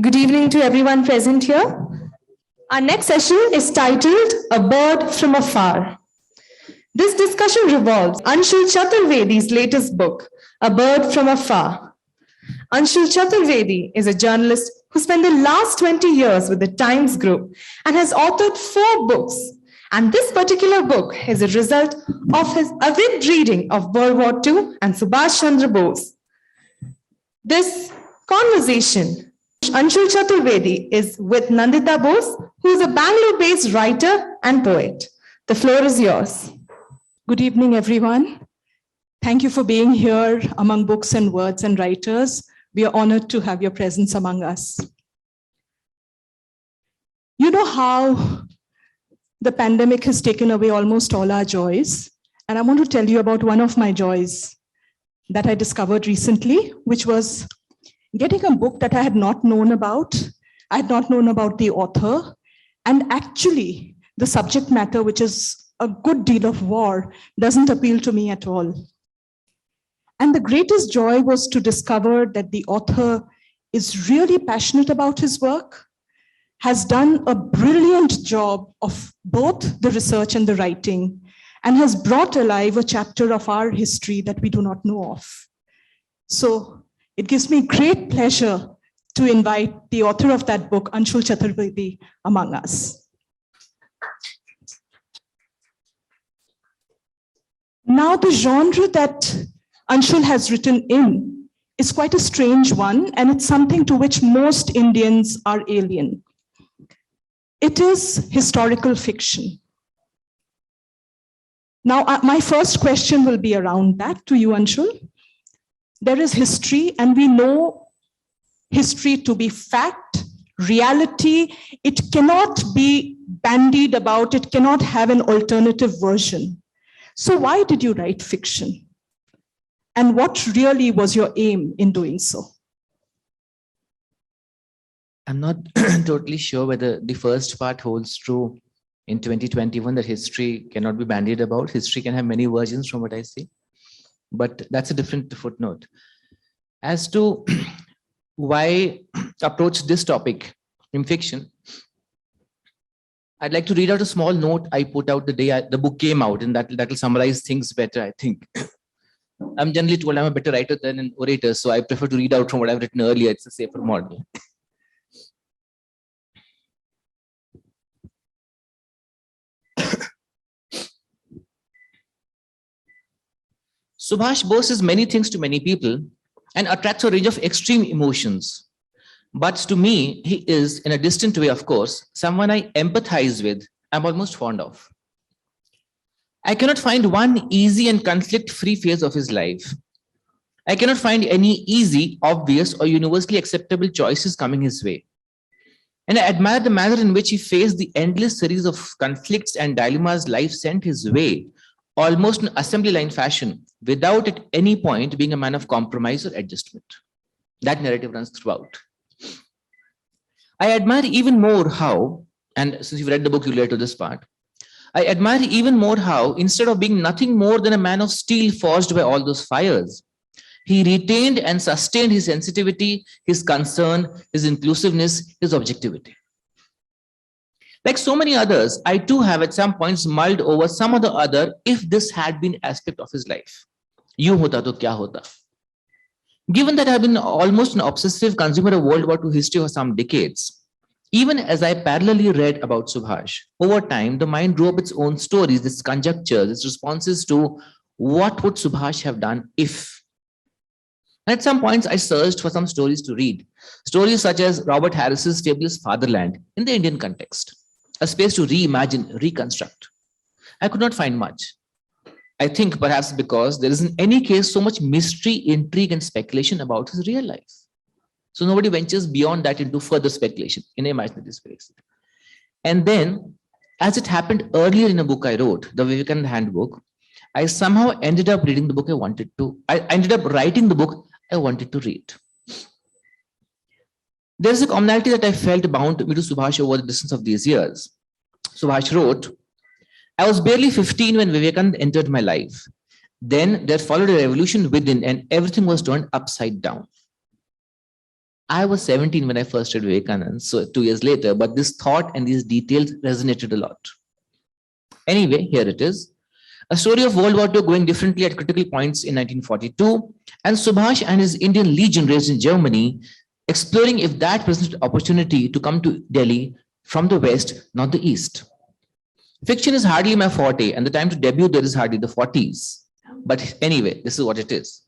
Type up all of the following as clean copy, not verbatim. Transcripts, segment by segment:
Good evening to everyone present here. Our next session is titled A Bird from Afar. This discussion revolves Anshul Chaturvedi's latest book, A Bird from Afar. Anshul Chaturvedi is a journalist who spent the last 20 years with the Times Group and has authored 4 books. And this particular book is a result of his avid reading of World War II and Subhash Chandra Bose. This conversation, Anshul Chaturvedi is with Nandita Bose, who is a Bangalore-based writer and poet. The floor is yours. Good evening, everyone. Thank you for being here among books and words and writers. We are honored to have your presence among us. You know how the pandemic has taken away almost all our joys, and I want to tell you about one of my joys that I discovered recently, which was getting a book that I had not known about. I had not known about the author, and actually the subject matter, which is a good deal of war, doesn't appeal to me at all. And the greatest joy was to discover that the author is really passionate about his work, has done a brilliant job of both the research and the writing, and has brought alive a chapter of our history that we do not know of. So it gives me great pleasure to invite the author of that book, Anshul Chaturvedi, among us. Now, the genre that Anshul has written in is quite a strange one, and it's something to which most Indians are alien. It is historical fiction. Now, my first question will be around that to you, Anshul. There is history, and we know history to be fact, reality. It cannot be bandied about. It cannot have an alternative version. So why did you write fiction? And what really was your aim in doing so? I'm not totally sure whether the first part holds true in 2021, that history cannot be bandied about. History can have many versions from what I see, but that's a different footnote. As to why approach this topic in fiction, I'd like to read out a small note I put out the day the book came out, and that will summarize things better, I think. I'm generally told I'm a better writer than an orator, so I prefer to read out from what I've written earlier. It's a safer model. Subhash Bose is many things to many people and attracts a range of extreme emotions. But to me, he is, in a distant way, of course, someone I empathize with, I'm almost fond of. I cannot find one easy and conflict-free phase of his life. I cannot find any easy, obvious, or universally acceptable choices coming his way. And I admire the manner in which he faced the endless series of conflicts and dilemmas life sent his way, almost in assembly line fashion, without at any point being a man of compromise or adjustment. That narrative runs throughout. I admire even more how, and since you've read the book, you relate to this part, I admire even more how, instead of being nothing more than a man of steel forged by all those fires, he retained and sustained his sensitivity, his concern, his inclusiveness, his objectivity. Like so many others, I too have at some points mulled over some or the other if this had been aspect of his life. Yun hota to kya hota? Given that I've been almost an obsessive consumer of World War II history for some decades, even as I parallelly read about Subhash, over time, the mind drew up its own stories, its conjectures, its responses to what would Subhash have done if. At some points, I searched for some stories to read. Stories such as Robert Harris's fabulous Fatherland in the Indian context, a space to reimagine, reconstruct. I could not find much. I think perhaps because there is in any case so much mystery, intrigue, and speculation about his real life. So nobody ventures beyond that into further speculation in an imaginary space. And then, as it happened earlier in a book I wrote, the Vivekananda Handbook, I somehow ended up reading the book I wanted to. I ended up writing the book I wanted to read. There's a commonality that I felt bound me to Subhash over the distance of these years. Subhash wrote, I was barely 15 when Vivekananda entered my life. Then there followed a revolution within and everything was turned upside down. I was 17 when I first read Vivekanand, so 2 years later, but this thought and these details resonated a lot. Anyway, here it is. A story of World War II going differently at critical points in 1942, and Subhash and his Indian Legion raised in Germany, exploring if that presented opportunity to come to Delhi from the West, not the East. Fiction is hardly my forte, and the time to debut there is hardly the 40s. But anyway, this is what it is.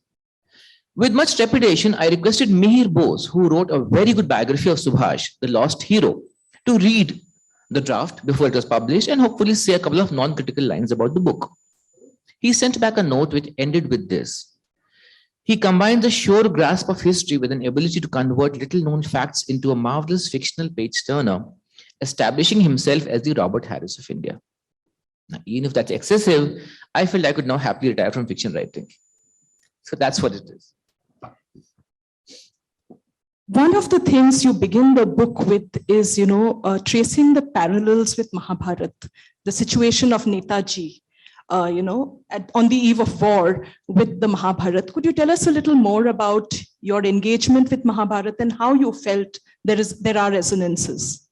With much trepidation, I requested Mihir Bose, who wrote a very good biography of Subhash, the lost hero, to read the draft before it was published and hopefully say a couple of non-critical lines about the book. He sent back a note which ended with this. He combined the sure grasp of history with an ability to convert little-known facts into a marvelous fictional page-turner, establishing himself as the Robert Harris of India. Now, even if that's excessive, I felt I could now happily retire from fiction writing. So that's what it is. One of the things you begin the book with is, tracing the parallels with Mahabharat, the situation of Netaji, on the eve of war with the Mahabharat. Could you tell us a little more about your engagement with Mahabharat and how you felt there are resonances?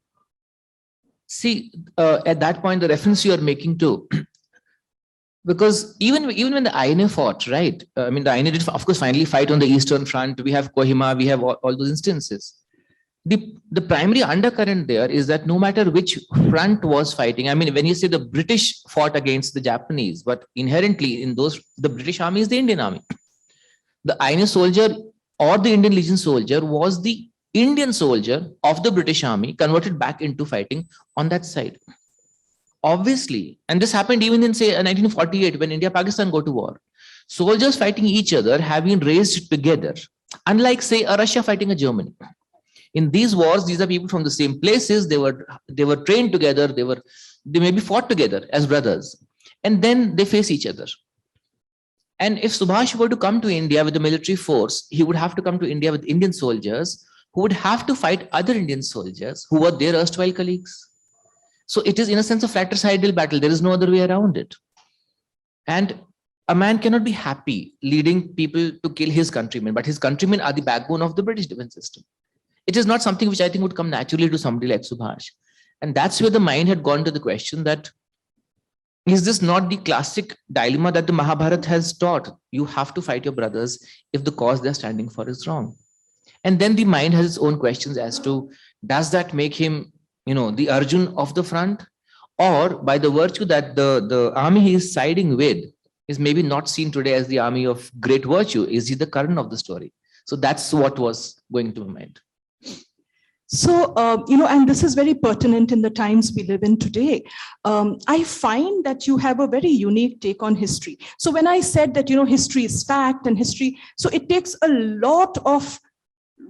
See, at that point, the reference you are making to, because even when the INA fought, right? I mean, the INA did, of course, finally fight on the Eastern Front. We have Kohima, we have all those instances. The primary undercurrent there is that no matter which front was fighting, I mean, when you say the British fought against the Japanese, but inherently in those, the British army is the Indian army. The INA soldier or the Indian Legion soldier was the Indian soldier of the British army converted back into fighting on that side. Obviously, and this happened even in, say, 1948 when India-Pakistan go to war. Soldiers fighting each other have been raised together, unlike, say, a Russia fighting a Germany. In these wars, these are people from the same places. They were trained together. They maybe fought together as brothers, and then they face each other. And if Subhash were to come to India with a military force, he would have to come to India with Indian soldiers who would have to fight other Indian soldiers who were their erstwhile colleagues. So it is, in a sense, a fratricidal battle. There is no other way around it. And a man cannot be happy leading people to kill his countrymen, but his countrymen are the backbone of the British defense system. It is not something which I think would come naturally to somebody like Subhash. And that's where the mind had gone to the question that, is this not the classic dilemma that the Mahabharata has taught? You have to fight your brothers if the cause they're standing for is wrong. And then the mind has its own questions as to, does that make him, the Arjun of the front? Or by the virtue that the army he is siding with is maybe not seen today as the army of great virtue, is he the Karna of the story? So that's what was going to my mind. So, and this is very pertinent in the times we live in today. I find that you have a very unique take on history. So when I said that, history is fact and history, so it takes a lot of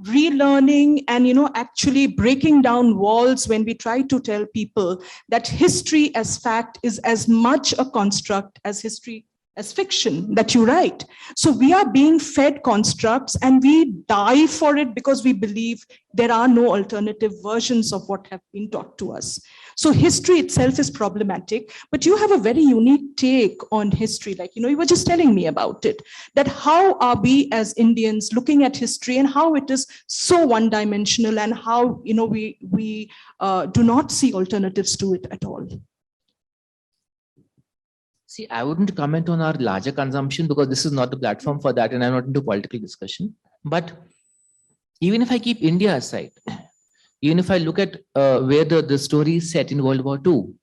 relearning and, actually breaking down walls when we try to tell people that history as fact is as much a construct as history as fiction that you write. So we are being fed constructs and we die for it because we believe there are no alternative versions of what have been taught to us. So history itself is problematic, but you have a very unique take on history. Like, you were just telling me about it, that how are we as Indians looking at history and how it is so one-dimensional and how, we do not see alternatives to it at all. See, I wouldn't comment on our larger consumption because this is not the platform for that and I'm not into political discussion. But even if I keep India aside, even if I look at where the story is set in World War II,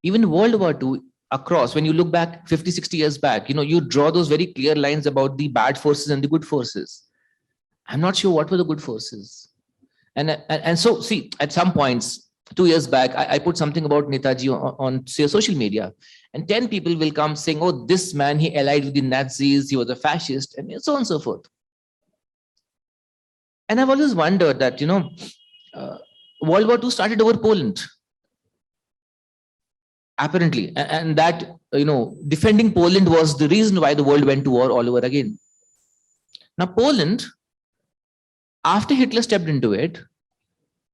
even World War II across, when you look back 50, 60 years back, you draw those very clear lines about the bad forces and the good forces. I'm not sure what were the good forces. And so, see, at some points, 2 years back, I put something about Netaji on say, social media, and 10 people will come saying, oh, this man, he allied with the Nazis, he was a fascist, and so on and so forth. And I've always wondered that, World War II started over Poland, apparently, and that, defending Poland was the reason why the world went to war all over again. Now, Poland, after Hitler stepped into it,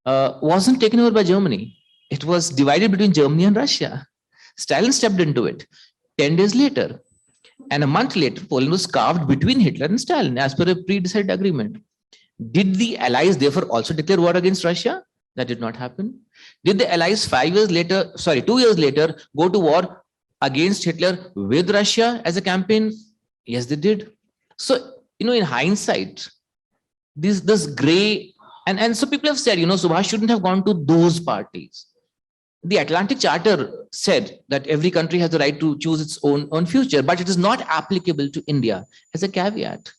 wasn't taken over by Germany. It was divided between Germany and Russia. Stalin stepped into it 10 days later. And a month later, Poland was carved between Hitler and Stalin as per a pre-decided agreement. Did the Allies therefore also declare war against Russia? That did not happen. Did the Allies 2 years later, go to war against Hitler with Russia as a campaign? Yes, they did. So, in hindsight, this gray, and so people have said, Subhash shouldn't have gone to those parties. The Atlantic Charter said that every country has the right to choose its own future, but it is not applicable to India as a caveat.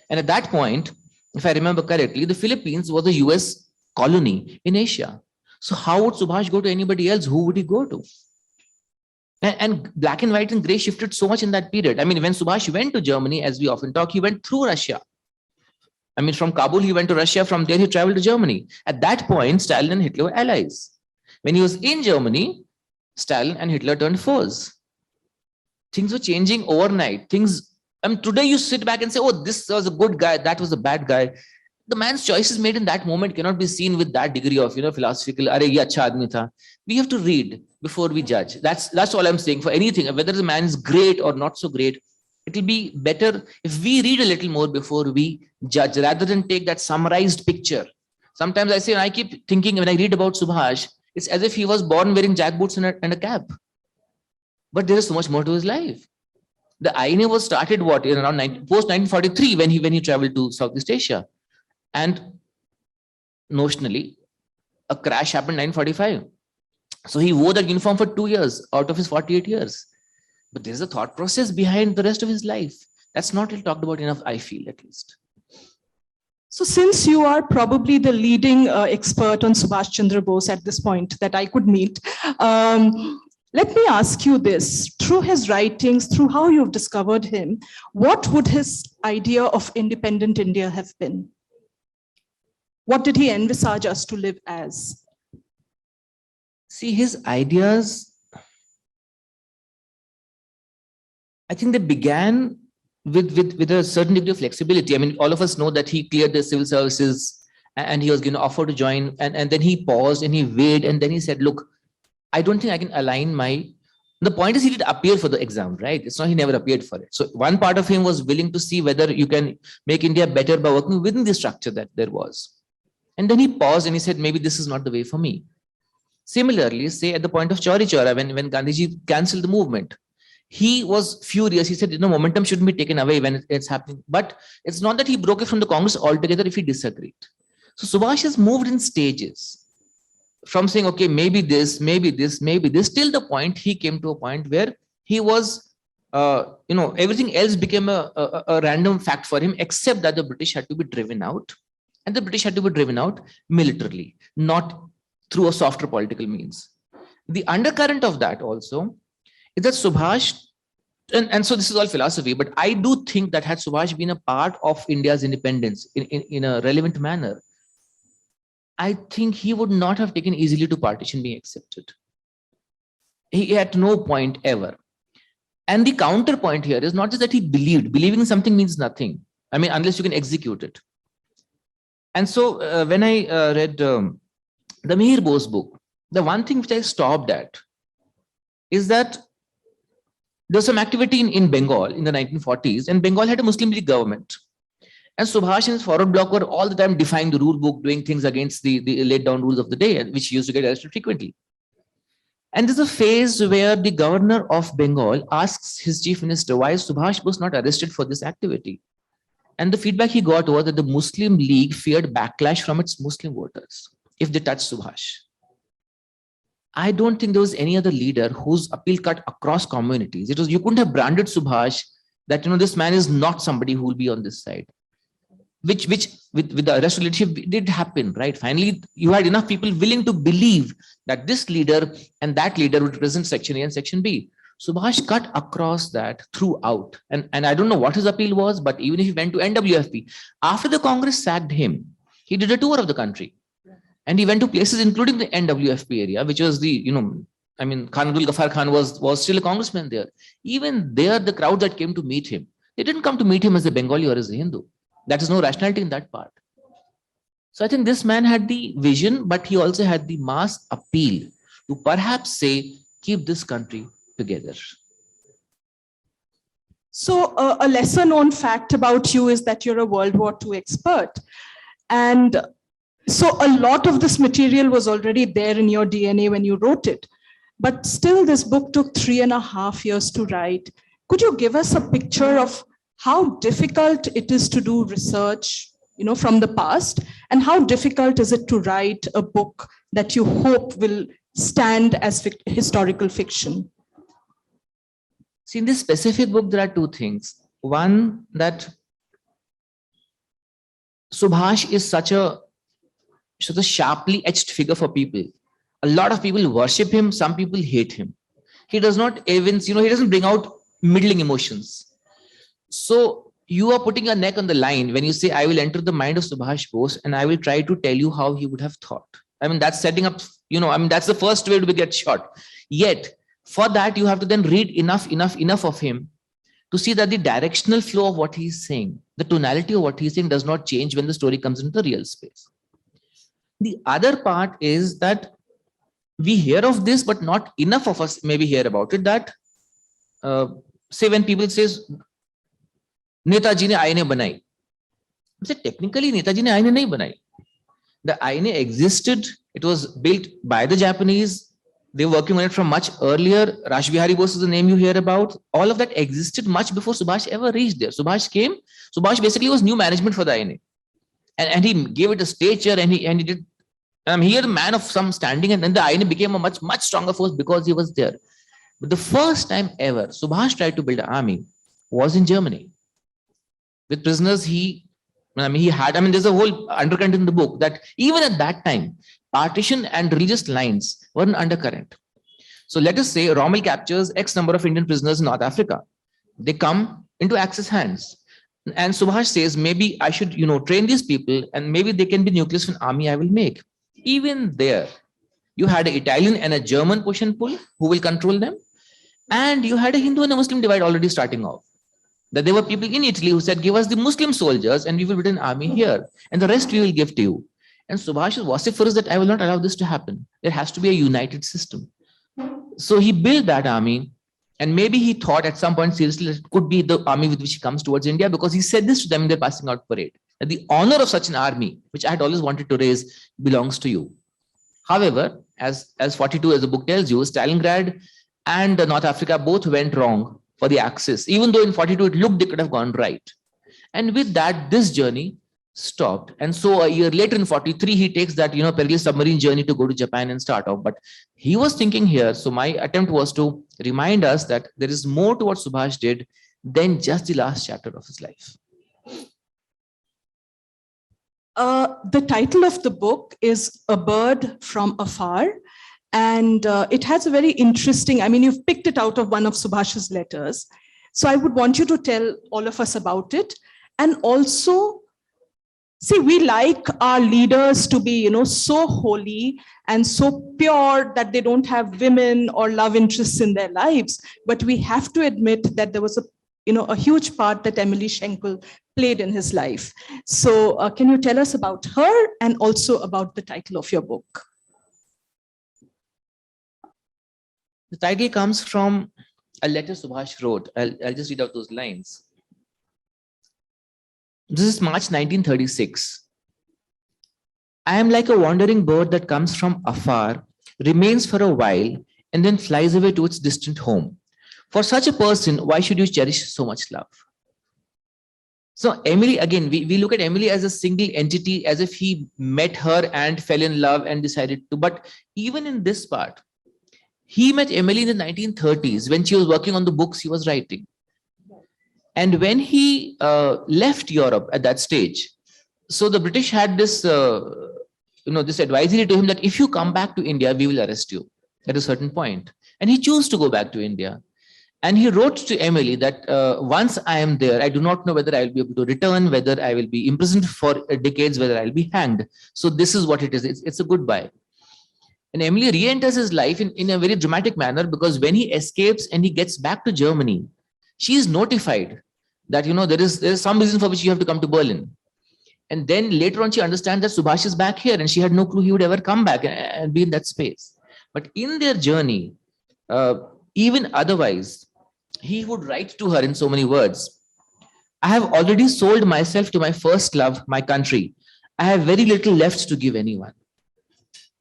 And at that point, if I remember correctly, the Philippines was a US colony in Asia. So how would Subhash go to anybody else? Who would he go to? And black and white and gray shifted so much in that period. I mean, when Subhash went to Germany, as we often talk, he went through Russia. I mean, from Kabul, he went to Russia. From there, he traveled to Germany. At that point, Stalin and Hitler were allies. When he was in Germany, Stalin and Hitler turned foes. Things were changing overnight. Today you sit back and say, oh, this was a good guy, that was a bad guy. The man's choices made in that moment cannot be seen with that degree of, philosophical, "Arey, ye acha aadmi tha." We have to read before we judge. That's all I'm saying. For anything, whether the man is great or not so great, it will be better if we read a little more before we judge, rather than take that summarized picture. Sometimes I say, and I keep thinking when I read about Subhash, it's as if he was born wearing jackboots and a cap. But there is so much more to his life. The INA was started in around post 1943 when he traveled to Southeast Asia, and notionally a crash happened in 1945. So he wore that uniform for 2 years out of his 48 years. But there is a thought process behind the rest of his life. That's not talked about enough, I feel, at least. So since you are probably the leading expert on Subhash Chandra Bose at this point that I could meet, let me ask you this. Through his writings, through how you've discovered him, what would his idea of independent India have been? What did he envisage us to live as? See, his ideas, I think they began with a certain degree of flexibility. I mean, all of us know that he cleared the civil services and he was given an offer to join, and then he paused and he weighed, and then he said, look, I don't think I can align the point is he did appear for the exam, right? It's not he never appeared for it. So one part of him was willing to see whether you can make India better by working within the structure that there was. And then he paused and he said, maybe this is not the way for me. Similarly, say at the point of Chauri Chaura, when Gandhiji cancelled the movement, he was furious. He said, momentum shouldn't be taken away when it's happening. But it's not that he broke it from the Congress altogether if he disagreed. So Subhash has moved in stages from saying, okay, maybe this, maybe this, maybe this, till the point he came to a point where he was, everything else became a random fact for him, except that the British had to be driven out. And the British had to be driven out militarily, not through a softer political means. The undercurrent of that also is that Subhash, and so this is all philosophy, but I do think that had Subhash been a part of India's independence in a relevant manner, I think he would not have taken easily to partition being accepted. He at no point ever. And the counterpoint here is not just that he believed. Believing something means nothing. I mean, unless you can execute it. And so when I read the Mihir Bose book, the one thing which I stopped at is that there's some activity in Bengal in the 1940s, and Bengal had a Muslim League government. And Subhash and his forward bloc were all the time defying the rule book, doing things against the laid down rules of the day, which he used to get arrested frequently. And there's a phase where the governor of Bengal asks his chief minister why Subhash was not arrested for this activity. And the feedback he got was that the Muslim League feared backlash from its Muslim voters if they touched Subhash. I don't think there was any other leader whose appeal cut across communities. You couldn't have branded Subhash that, this man is not somebody who will be on this side. Which with the rest of the leadership did happen, right? Finally, you had enough people willing to believe that this leader and that leader would represent Section A and Section B. Subhash cut across that throughout. And I don't know what his appeal was, but even if he went to NWFP, after the Congress sacked him, he did a tour of the country. And he went to places including the NWFP area, which was Khan Abdul Ghaffar Khan was still a congressman there. Even there, the crowd that came to meet him, they didn't come to meet him as a Bengali or as a Hindu. That is no rationality in that part. So I think this man had the vision, but he also had the mass appeal to perhaps say, keep this country together. So a lesser known fact about you is that you're a World War II expert. And so a lot of this material was already there in your DNA when you wrote it. But still, this book took 3.5 years to write. Could you give us a picture of how difficult it is to do research, from the past, and how difficult is it to write a book that you hope will stand as historical fiction? See, in this specific book, there are two things. One, that Subhash is such a sharply etched figure for people. A lot of people worship him. Some people hate him. He does not evince, he doesn't bring out middling emotions. So you are putting your neck on the line when you say, I will enter the mind of Subhash Bose and I will try to tell you how he would have thought. I mean, that's setting up, that's the first way to get shot. Yet, for that, you have to then read enough of him to see that the directional flow of what he's saying, the tonality of what he's saying does not change when the story comes into the real space. The other part is that we hear of this, but not enough of us maybe hear about it, that say when people says, Netaji ne aine banai. So technically, Netaji ne aine nahi banai. The aine existed. It was built by the Japanese. They were working on it from much earlier. Rash Bihari Bose is the name you hear about. All of that existed much before Subhash ever reached there. Subhash came. Subhash basically was new management for the aine. And he gave it a stature and he did. He is a man of some standing, and then the aine became a much stronger force because he was there. But the first time ever Subhash tried to build an army was in Germany. With prisoners he had, there's a whole undercurrent in the book that even at that time, partition and religious lines were an undercurrent. So let us say Rommel captures X number of Indian prisoners in North Africa. They come into Axis hands. And Subhash says, maybe I should, train these people and maybe they can be nucleus of an army I will make. Even there, you had an Italian and a German push and pull who will control them. And you had a Hindu and a Muslim divide already starting off. That there were people in Italy who said, give us the Muslim soldiers and we will build an army here. And the rest we will give to you. And Subhash was vociferous that I will not allow this to happen. There has to be a united system. So he built that army. And maybe he thought at some point seriously that it could be the army with which he comes towards India, because he said this to them in their passing out parade. That the honor of such an army, which I had always wanted to raise, belongs to you. However, as 42 as the book tells you, Stalingrad and North Africa both went wrong for the Axis, even though in 42 it looked they could have gone right. And with that, this journey stopped. And so a year later in 43, he takes that, perilous submarine journey to go to Japan and start off. But he was thinking here. So my attempt was to remind us that there is more to what Subhash did than just the last chapter of his life. The title of the book is A Bird from Afar. And it has a very interesting, you've picked it out of one of Subhash's letters. So I would want you to tell all of us about it. And also, see, we like our leaders to be, so holy and so pure that they don't have women or love interests in their lives. But we have to admit that there was a huge part that Emily Schenkel played in his life. So can you tell us about her and also about the title of your book? The title comes from a letter Subhash wrote. I'll just read out those lines. This is March 1936. I am like a wandering bird that comes from afar, remains for a while, and then flies away to its distant home. For such a person, why should you cherish so much love? So Emily, again, we look at Emily as a single entity, as if he met her and fell in love and decided to. But even in this part, he met Emily in the 1930s when she was working on the books he was writing. And when he left Europe at that stage, so the British had this, this advisory to him that if you come back to India, we will arrest you at a certain point. And he chose to go back to India. And he wrote to Emily that once I am there, I do not know whether I will be able to return, whether I will be imprisoned for decades, whether I will be hanged. So this is what it is. It's a goodbye. And Emily re-enters his life in a very dramatic manner, because when he escapes and he gets back to Germany, she is notified that, there is some reason for which you have to come to Berlin. And then later on, she understands that Subhash is back here, and she had no clue he would ever come back and be in that space. But in their journey, even otherwise, he would write to her in so many words. I have already sold myself to my first love, my country. I have very little left to give anyone.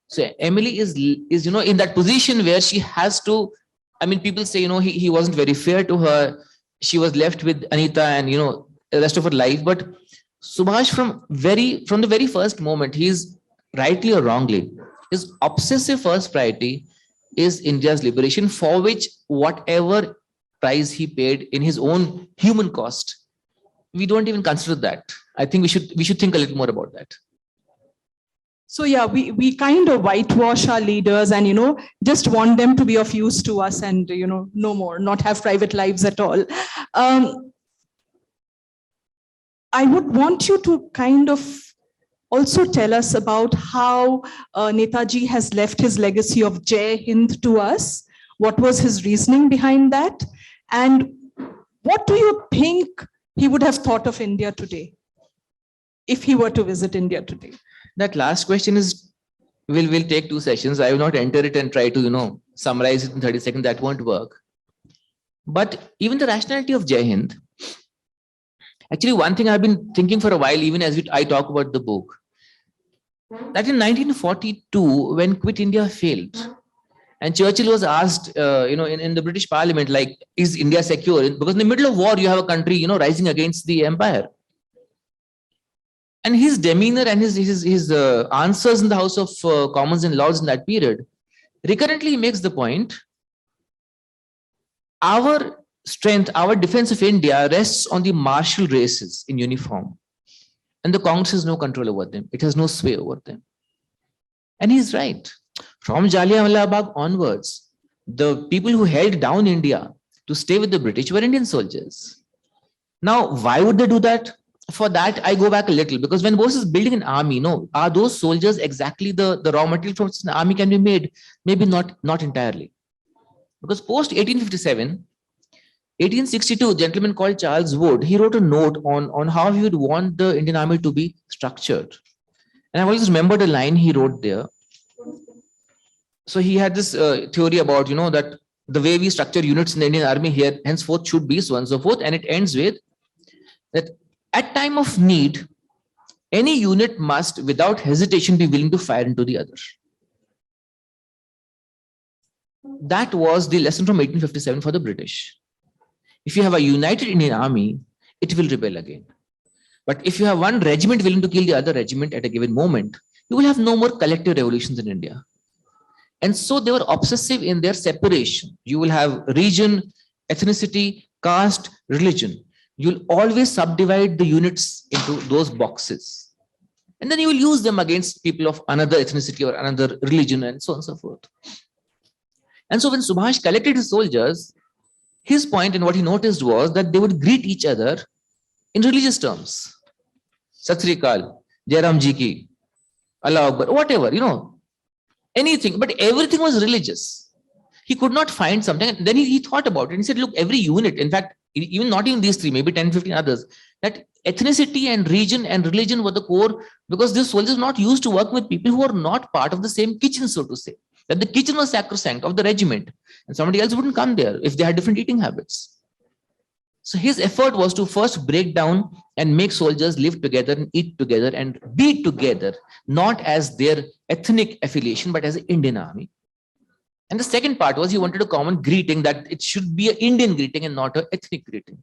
So Emily is in that position where she has to, I mean, people say, he wasn't very fair to her. She was left with Anita and, the rest of her life. But Subhash, from the very first moment, he's rightly or wrongly, his obsessive first priority is India's liberation, for which whatever price he paid in his own human cost, we don't even consider that. I think we should think a little more about that. So yeah, we kind of whitewash our leaders and, just want them to be of use to us and, no more, not have private lives at all. I would want you to kind of also tell us about how Netaji has left his legacy of Jai Hind to us. What was his reasoning behind that? And what do you think he would have thought of India today if he were to visit India today? That last question will take 2 sessions. I will not enter it and try to, summarize it in 30 seconds. That won't work. But even the rationality of Jai Hind, actually, one thing I've been thinking for a while, even as I talk about the book, that in 1942, when Quit India failed, and Churchill was asked, in the British Parliament, like, is India secure? Because in the middle of war, you have a country, rising against the empire. And his demeanor and his answers in the House of Commons and Lords in that period, recurrently makes the point, our strength, our defense of India rests on the martial races in uniform. And the Congress has no control over them. It has no sway over them. And he's right. From Jallianwala Bagh onwards, the people who held down India to stay with the British were Indian soldiers. Now, why would they do that? For that, I go back a little, because when Bose is building an army, are those soldiers exactly the raw material from which an army can be made? Maybe not entirely. Because post 1857, 1862, a gentleman called Charles Wood, he wrote a note on how he would want the Indian army to be structured. And I always remembered a line he wrote there. So he had this theory about, that the way we structure units in the Indian army here henceforth should be so and so forth. And it ends with that at time of need, any unit must, without hesitation, be willing to fire into the other. That was the lesson from 1857 for the British. If you have a united Indian army, it will rebel again. But if you have one regiment willing to kill the other regiment at a given moment, you will have no more collective revolutions in India. And so they were obsessive in their separation. You will have region, ethnicity, caste, religion. You'll always subdivide the units into those boxes. And then you will use them against people of another ethnicity or another religion and so on and so forth. And so when Subhash collected his soldiers, his point and what he noticed was that they would greet each other in religious terms. Sat Sri Akal, Jai Ram Ji Ki, Allah Akbar, whatever, anything, but everything was religious. He could not find something. And then he thought about it and he said, look, every unit, in fact, even not even these 3, maybe 10, 15 others, that ethnicity and region and religion were the core, because these soldiers were not used to work with people who are not part of the same kitchen, so to say. That the kitchen was sacrosanct of the regiment and somebody else wouldn't come there if they had different eating habits. So his effort was to first break down and make soldiers live together and eat together and be together, not as their ethnic affiliation, but as an Indian army. And the second part was he wanted a common greeting, that it should be an Indian greeting and not an ethnic greeting,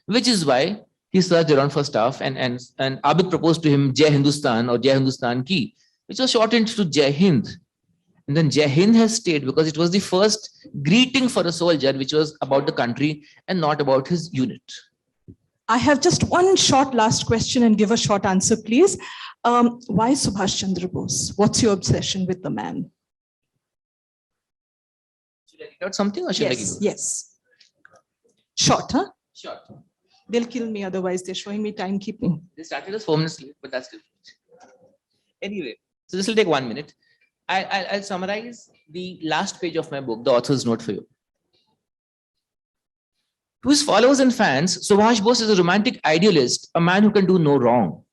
which is why he searched around for stuff and Abid proposed to him Jai Hindustan or Jai Hindustan Ki, which was shortened to Jai Hind. And then Jai Hind has stayed because it was the first greeting for a soldier, which was about the country and not about his unit. I have just one short last question and give a short answer, please. Why Subhash Chandra Bose? What's your obsession with the man? Should I read out something or should I give you? Yes. Short, huh? Short. They'll kill me otherwise. They're showing me timekeeping. They started as 4 minutes late, but that's different. Anyway, so this will take 1 minute. I'll summarize the last page of my book, the author's note for you. To his followers and fans, Subhash Bose is a romantic idealist, a man who can do no wrong.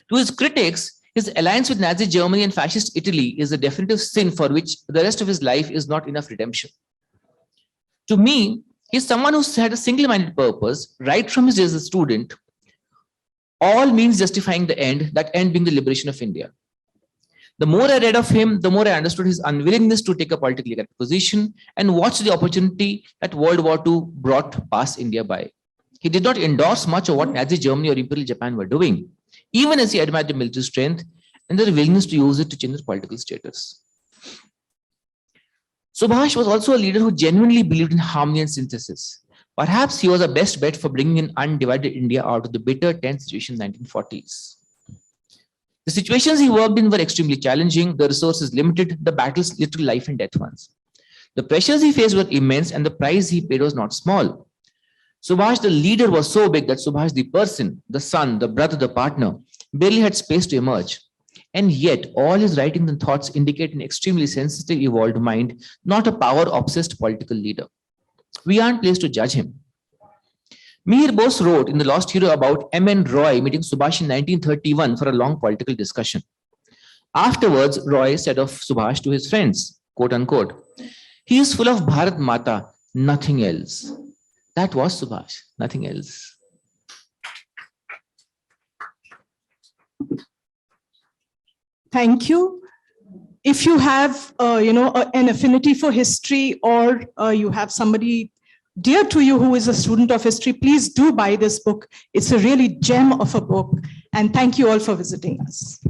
To his critics, his alliance with Nazi Germany and fascist Italy is a definitive sin for which the rest of his life is not enough redemption. To me, he's someone who had a single-minded purpose right from his days as a student, all means justifying the end, that end being the liberation of India. The more I read of him, the more I understood his unwillingness to take a politically correct position and watched the opportunity that World War II brought past India by. He did not endorse much of what Nazi Germany or Imperial Japan were doing, even as he admired the military strength and their willingness to use it to change their political status. Subhash was also a leader who genuinely believed in harmony and synthesis. Perhaps he was the best bet for bringing an undivided India out of the bitter, tense situation in the 1940s. The situations he worked in were extremely challenging, the resources limited, the battles literally life and death ones. The pressures he faced were immense and the price he paid was not small. Subhash, the leader, was so big that Subhash, the person, the son, the brother, the partner, barely had space to emerge. And yet, all his writings and thoughts indicate an extremely sensitive, evolved mind, not a power-obsessed political leader. We aren't placed to judge him. Mihir Bose wrote in The Lost Hero about M.N. Roy meeting Subhash in 1931 for a long political discussion. Afterwards, Roy said of Subhash to his friends, quote unquote, "He is full of Bharat Mata, nothing else." That was Subhash, nothing else. Thank you. If you have, an affinity for history, or you have somebody dear to you who is a student of history, please do buy this book. It's a really gem of a book. And thank you all for visiting us.